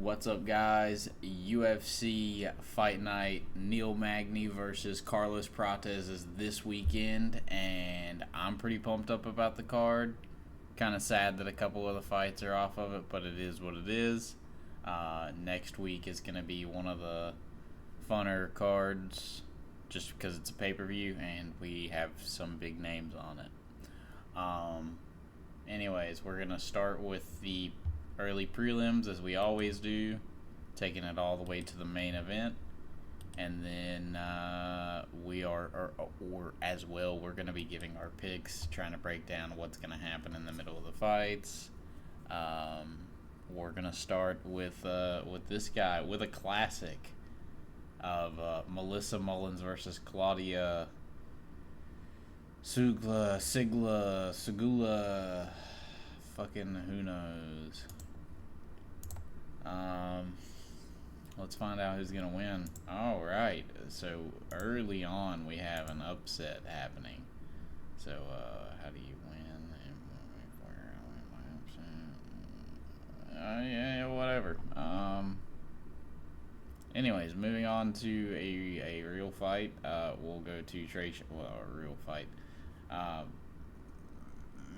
What's up, guys? UFC Fight Night. Neil Magny versus Carlos Prates is this weekend, and I'm pretty pumped up about the card. Kind of sad that a couple of the fights are off of it, but it is what it is. Next week is going to be one of the funner cards, just because it's a pay-per-view, and we have some big names on it. Anyways, we're going to start with the early prelims, as we always do, taking it all the way to the main event, and then we're going to be giving our picks, trying to break down what's going to happen in the middle of the fights. We're going to start with this guy, with a classic of Melissa Mullins versus Claudia Segula, fucking who knows. Let's find out who's gonna win. All right, so early on we have an upset happening. So how do you win? Yeah, whatever. Anyways, moving on to a real fight. We'll go to a real fight.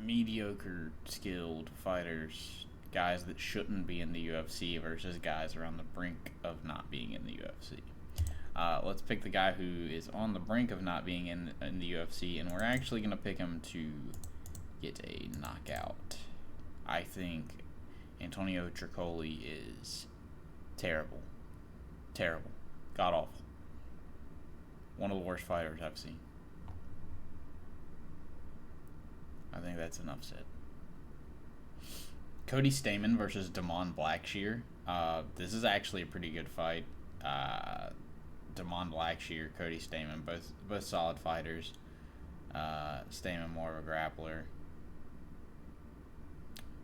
Mediocre skilled fighters, guys that shouldn't be in the UFC versus guys around the brink of not being in the UFC. Let's pick the guy who is on the brink of not being in the UFC, and we're actually going to pick him to get a knockout. I think Antonio Tricoli is terrible. Terrible. God awful. One of the worst fighters I've seen. I think that's enough said. Cody Stamann versus Damon Blackshear. This is actually a pretty good fight. Damon Blackshear, Cody Stamann, both solid fighters. Stamann more of a grappler.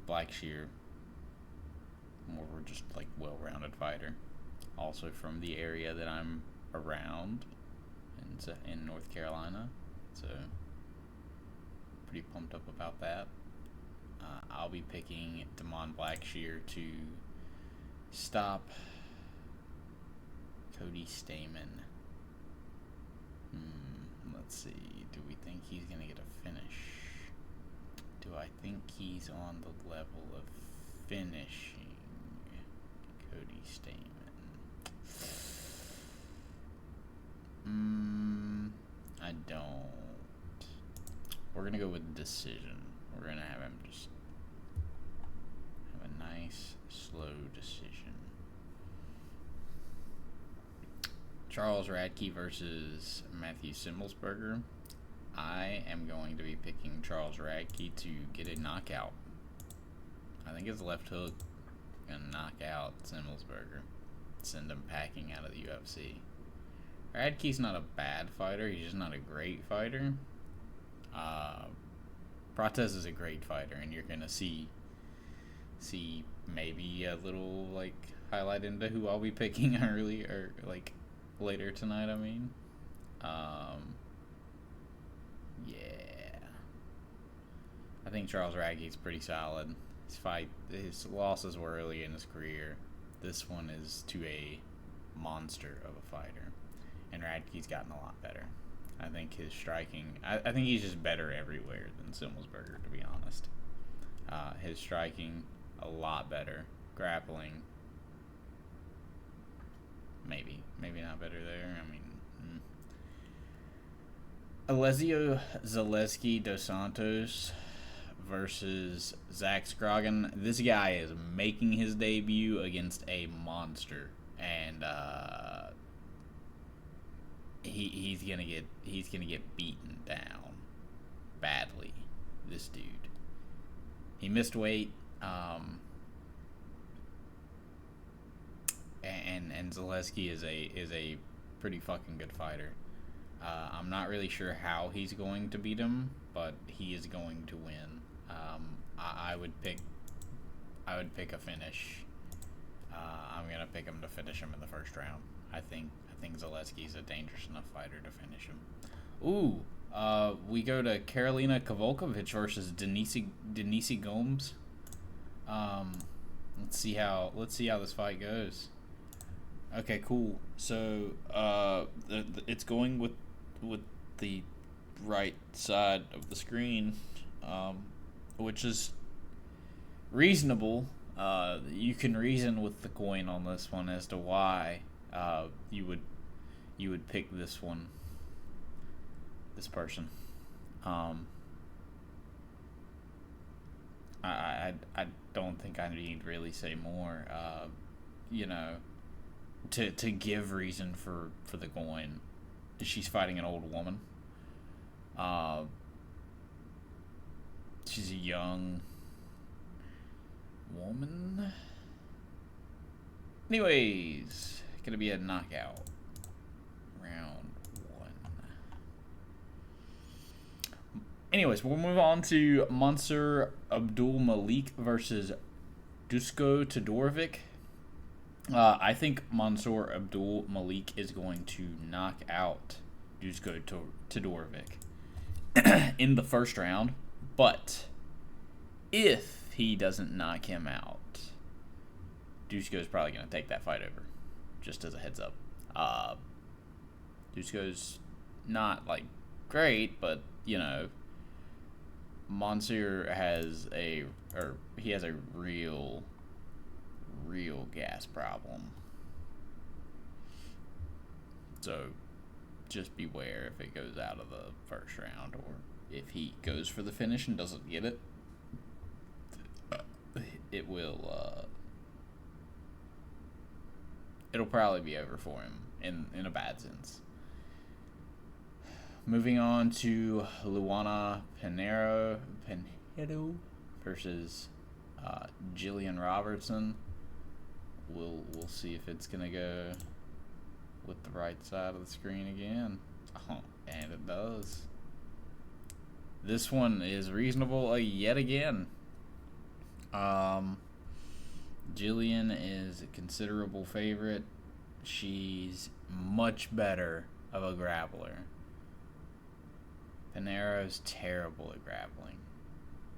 Blackshear more of just like well-rounded fighter. Also from the area that I'm around in North Carolina. So pretty pumped up about that. I'll be picking Damon Blackshear to stop Cody Stamann. Let's see. Do we think he's going to get a finish? Do I think he's on the level of finishing Cody Stamann? I don't. We're going to go with decision. We're going to have him just have a nice, slow decision. Charles Radke versus Matthew Simmelsberger. I am going to be picking Charles Radke to get a knockout. I think his left hook going to knock out Simmelsberger. Send him packing out of the UFC. Radke's not a bad fighter. He's just not a great fighter. Prates is a great fighter, and you're gonna see maybe a little like highlight into who I'll be picking early or like later tonight. I mean, yeah, I think Charles Radke's pretty solid. His losses were early in his career. This one is to a monster of a fighter, and Radke's gotten a lot better. I think his striking, I think he's just better everywhere than Simmelsberger, to be honest. His striking, a lot better. Grappling, maybe not better there. I mean, Alessio Zaleski dos Santos versus Zach Scroggin. This guy is making his debut against a monster, and he's gonna get beaten down badly. This dude. He missed weight, and Zaleski is a pretty fucking good fighter. I'm not really sure how he's going to beat him, but he is going to win. I would pick a finish. I'm gonna pick him to finish him in the first round. I think Zaleski's a dangerous enough fighter to finish him. Ooh, we go to Karolina Kowalkiewicz versus Denise Gomes. Let's see how this fight goes. Okay, cool. So, it's going with the right side of the screen, which is reasonable. You can reason with the coin on this one as to why you would pick this one, this person. Um, I don't think I need to really say more. You know, to give reason for the coin. She's fighting an old woman. Uh, she's a young woman. Anyways, gonna be a knockout. Round one. Anyways, we'll move on to Mansur Abdul Malik versus Dusko Todorovic. I think Mansur Abdul Malik is going to knock out Dusko Todorovic in the first round, but if he doesn't knock him out, Dusko is probably going to take that fight over. Just as a heads up, Dusko's not like great, but you know, Mansoor has a real gas problem. So just beware if it goes out of the first round, or if he goes for the finish and doesn't get it. It will. It'll probably be over for him in a bad sense. Moving on to Luana Pinheiro versus Jillian Robertson. We'll see if it's gonna go with the right side of the screen again. Oh, and it does. This one is reasonable yet again. Jillian is a considerable favorite. She's much better of a grappler. Pinheiro's terrible at grappling,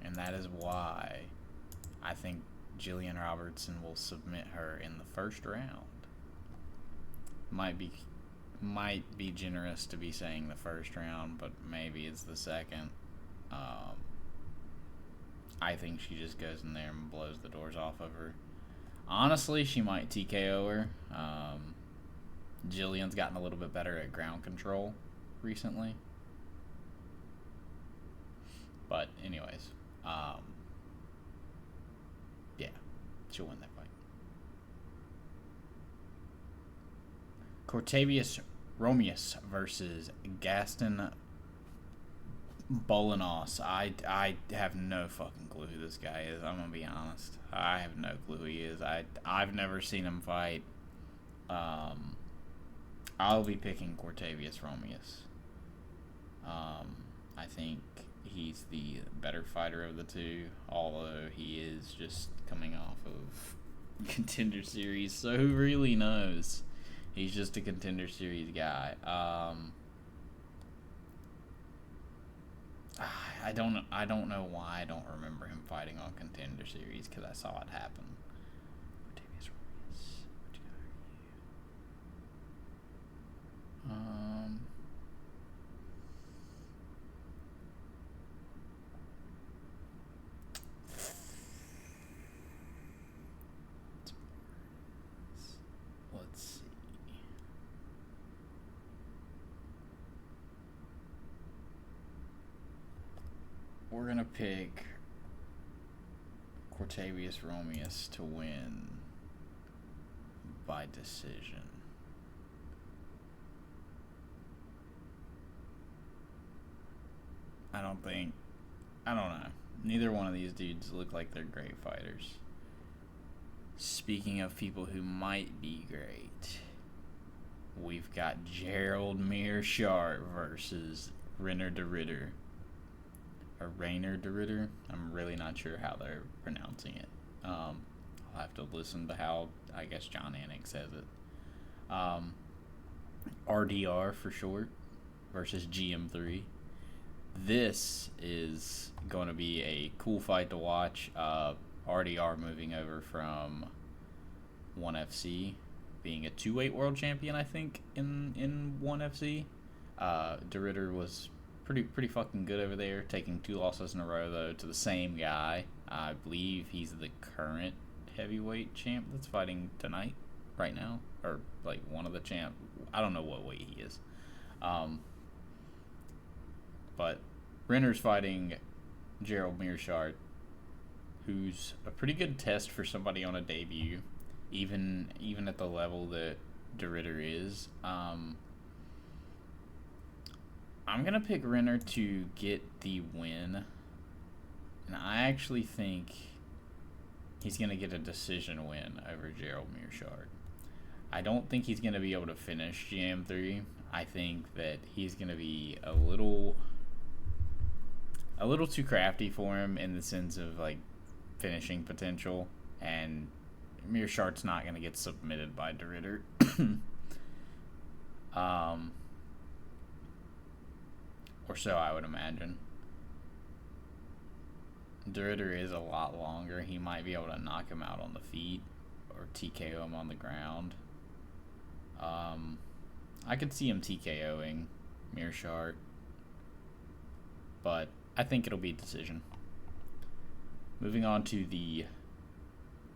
and that is why I think Jillian Robertson will submit her in the first round. Might be generous to be saying the first round, but maybe it's the second. I think she just goes in there and blows the doors off of her. Honestly, she might TKO her. Jillian's gotten a little bit better at ground control recently. But anyways, yeah, she'll win that fight. Cortavius Romius versus Gaston Bolanos. I have no fucking clue who this guy is. I'm gonna be honest. I have no clue who he is. I've never seen him fight. I'll be picking Cortavius Romius. I think he's the better fighter of the two, although he is just coming off of Contender Series, so who really knows? He's just a Contender Series guy. I don't know why I don't remember him fighting on Contender Series, because I saw it happen. Cortavius Romius, what you got here? Let's see. We're gonna pick Cortavius Romius to win by decision. I don't know. Neither one of these dudes look like they're great fighters. Speaking of people who might be great, we've got Gerald Meerschaert versus Rainer de Ridder. Or Rainer de Ridder. I'm really not sure how they're pronouncing it. I'll have to listen to how, I guess, John Anik says it. RDR for short versus GM3. This is going to be a cool fight to watch. already are moving over from ONE FC, being a 2-weight world champion, I think, in ONE FC. De Ridder was pretty fucking good over there, taking 2 losses in a row, though, to the same guy. I believe he's the current heavyweight champ that's fighting tonight, right now, or like one of the champ. I don't know what weight he is. But Renner's fighting Gerald Meerschaert, who's a pretty good test for somebody on a debut, even at the level that De Ridder is. I'm gonna pick Renner to get the win, and I actually think he's gonna get a decision win over Gerald Meerschaert. I don't think he's gonna be able to finish GM3. I think that he's gonna be a little too crafty for him in the sense of like finishing potential, and Meerschaert's not gonna get submitted by De Ridder. Or so I would imagine. De Ridder is a lot longer. He might be able to knock him out on the feet or TKO him on the ground. I could see him TKOing Meerschaert, but I think it'll be a decision. Moving on to the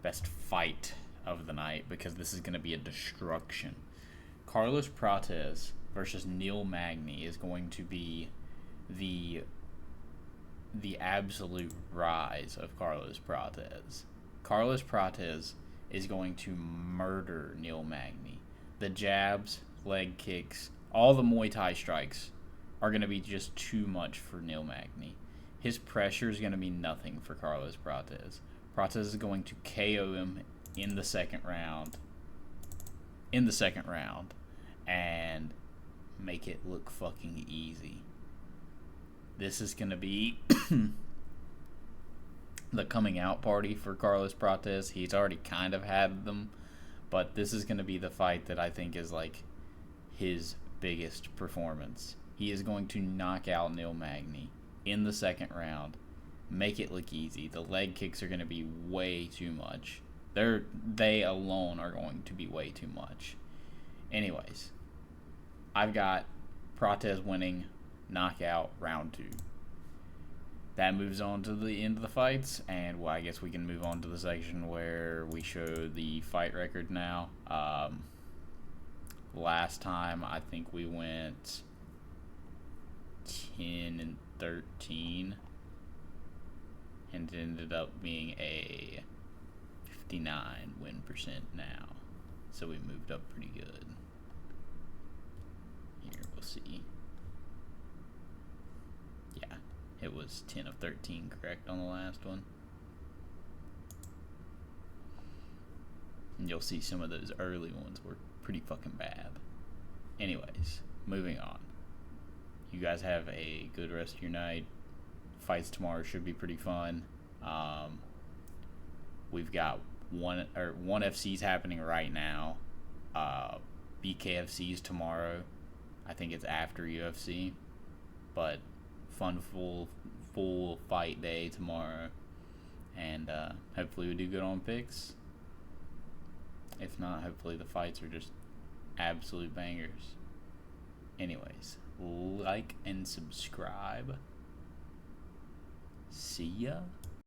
best fight of the night, because this is going to be a destruction. Carlos Prates versus Neil Magny is going to be the absolute rise of Carlos Prates. Carlos Prates is going to murder Neil Magny. The jabs, leg kicks, all the Muay Thai strikes are going to be just too much for Neil Magny. His pressure is going to be nothing for Carlos Prates. Prates is going to KO him in the second round. And make it look fucking easy. This is going to be the coming out party for Carlos Prates. He's already kind of had them, but this is going to be the fight that I think is like his biggest performance. He is going to knock out Neil Magny in the second round, make it look easy. The leg kicks are going to be way too much. They alone are going to be way too much. Anyways, I've got Prates winning, knockout, round 2. That moves on to the end of the fights, and well, I guess we can move on to the section where we show the fight record now. Last time, I think we went 10-13, and it ended up being a 59 win percent now. So we moved up pretty good. Here, we'll see. Yeah, it was 10 of 13 correct on the last one. And you'll see some of those early ones were pretty fucking bad. Anyways, moving on. You guys have a good rest of your night. Fights tomorrow should be pretty fun. We've got ONE FC's happening right now. BKFC's tomorrow. I think it's after UFC, but fun full fight day tomorrow, and hopefully we do good on picks. If not, hopefully the fights are just absolute bangers. Anyways, like and subscribe. See ya.